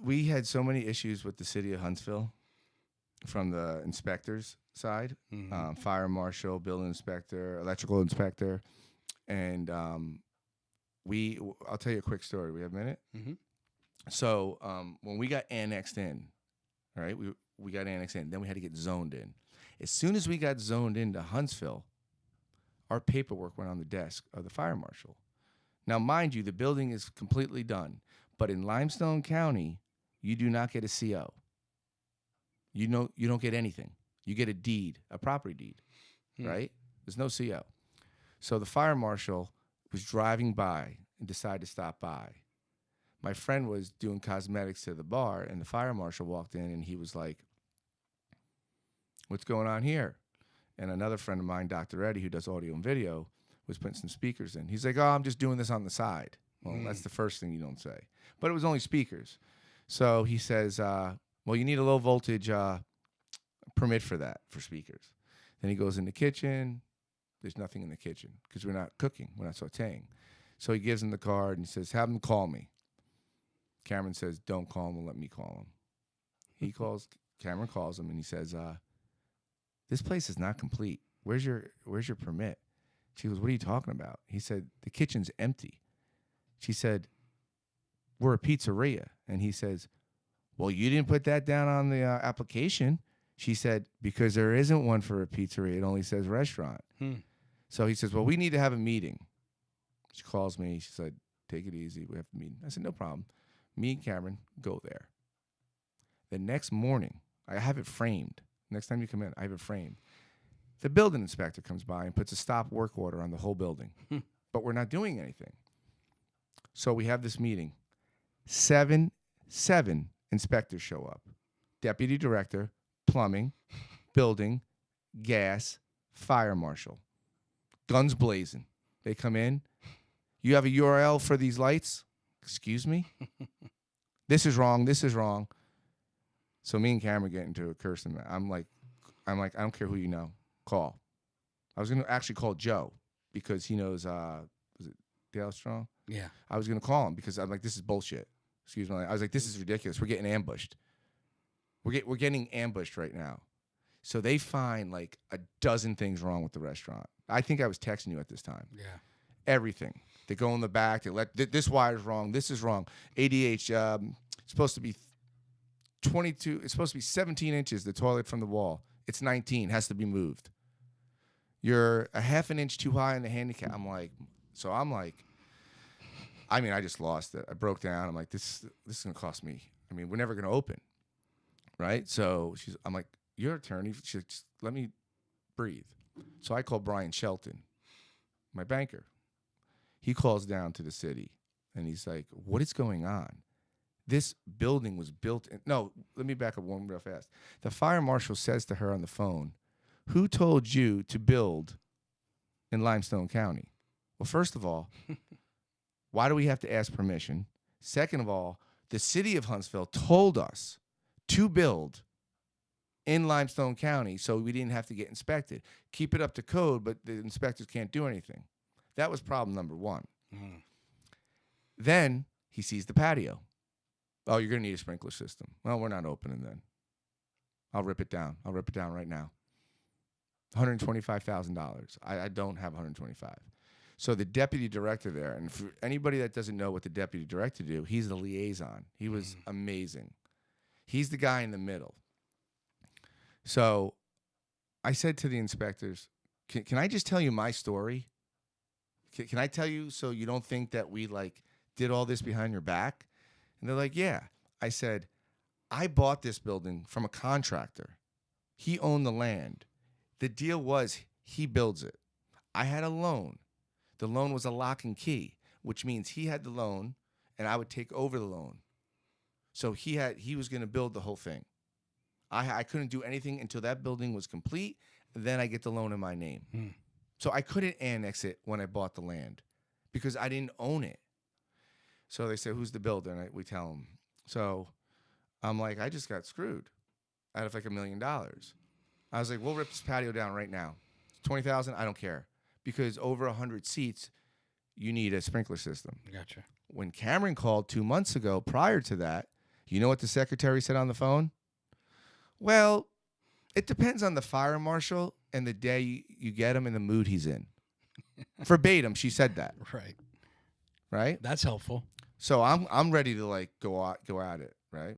we had so many issues with the city of Huntsville from the inspectors side, fire marshal, building inspector, electrical inspector, and I'll tell you a quick story. We have a minute? Mm-hmm. So when we got annexed in, all right, we got annexed in. Then we had to get zoned in. As soon as we got zoned into Huntsville, our paperwork went on the desk of the fire marshal. Now, mind you, the building is completely done. But in Limestone County, you do not get a CO. You don't get anything. You get a deed, a property deed, right? There's no CO. So the fire marshal was driving by and decided to stop by. My friend was doing cosmetics to the bar, and the fire marshal walked in, and he was like, "What's going on here?" And another friend of mine, Dr. Eddie, who does audio and video, was putting some speakers in. He's like, "Oh, I'm just doing this on the side." Well, that's the first thing you don't say. But it was only speakers. So he says, well, you need a low voltage permit for that, for speakers. Then he goes in the kitchen. There's nothing in the kitchen because we're not cooking. We're not sauteing. So he gives him the card and he says, have him call me. Cameron says, don't call him. Let me call him. He calls. Cameron calls him and he says, this place is not complete. Where's your permit? She goes, what are you talking about? He said, the kitchen's empty. She said, we're a pizzeria. And he says, well, you didn't put that down on the application. She said, because there isn't one for a pizzeria. It only says restaurant. So he says, well, we need to have a meeting. She calls me. She said, take it easy. We have a meeting. I said, no problem. Me and Cameron go there. The next morning, I have it framed. Next time you come in, I have it framed. The building inspector comes by and puts a stop work order on the whole building. But we're not doing anything. So we have this meeting. Seven inspectors show up. Deputy director, plumbing, building, gas, fire marshal. Guns blazing. They come in. You have a URL for these lights? Excuse me? This is wrong. This is wrong. So me and Cameron get into a cursing. I'm like, I don't care who you know. Call. I was going to actually call Joe because he knows, was it Dale Strong? Yeah. I was going to call him because I'm like, this is bullshit. Excuse me. I was like, this is ridiculous. We're getting ambushed. We're getting ambushed right now. So they find like a dozen things wrong with the restaurant. I think I was texting you at this time. Yeah. Everything. They go in the back. They let this wire's wrong. This is wrong. ADH. It's supposed to be 22. It's supposed to be 17 inches. The toilet from the wall. It's 19. Has to be moved. You're a half an inch too high in the handicap. I'm like, I just lost it. I broke down. I'm like, this is gonna cost me. I mean, we're never gonna open, right? So I'm like, you're an attorney. She's like, just let me breathe. So I call Brian Shelton, my banker. He calls down to the city, and he's like, what is going on? This building was built in. No, let me back up one real fast. The fire marshal says to her on the phone, who told you to build in Limestone County? Well, first of all, why do we have to ask permission? Second of all, the city of Huntsville told us to build in Limestone County so we didn't have to get inspected. Keep it up to code, but the inspectors can't do anything. That was problem number one. Then he sees the patio. Oh, you're going to need a sprinkler system. Well, we're not opening then. I'll rip it down. I'll rip it down right now. $125,000. I don't have $125,000. So the deputy director there, and for anybody that doesn't know what the deputy director do, he's the liaison. He was amazing. He's the guy in the middle. So I said to the inspectors, can I just tell you my story? Can I tell you so you don't think that we like did all this behind your back? And they're like, yeah. I said, I bought this building from a contractor. He owned the land. The deal was he builds it. I had a loan. The loan was a lock and key, which means he had the loan and I would take over the loan. So he was going to build the whole thing. I couldn't do anything until that building was complete. Then I get the loan in my name. So I couldn't annex it when I bought the land because I didn't own it. So they said, who's the builder? And we tell them. So I'm like, I just got screwed out of like $1 million. I was like, we'll rip this patio down right now. 20,000, I don't care. Because over 100 seats, you need a sprinkler system. Gotcha. When Cameron called 2 months ago, prior to that, You know what the secretary said on the phone? Well, it depends on the fire marshal and the day you get him and the mood he's in. Verbatim, she said that. Right. Right? That's helpful. So I'm ready to like go at it, right?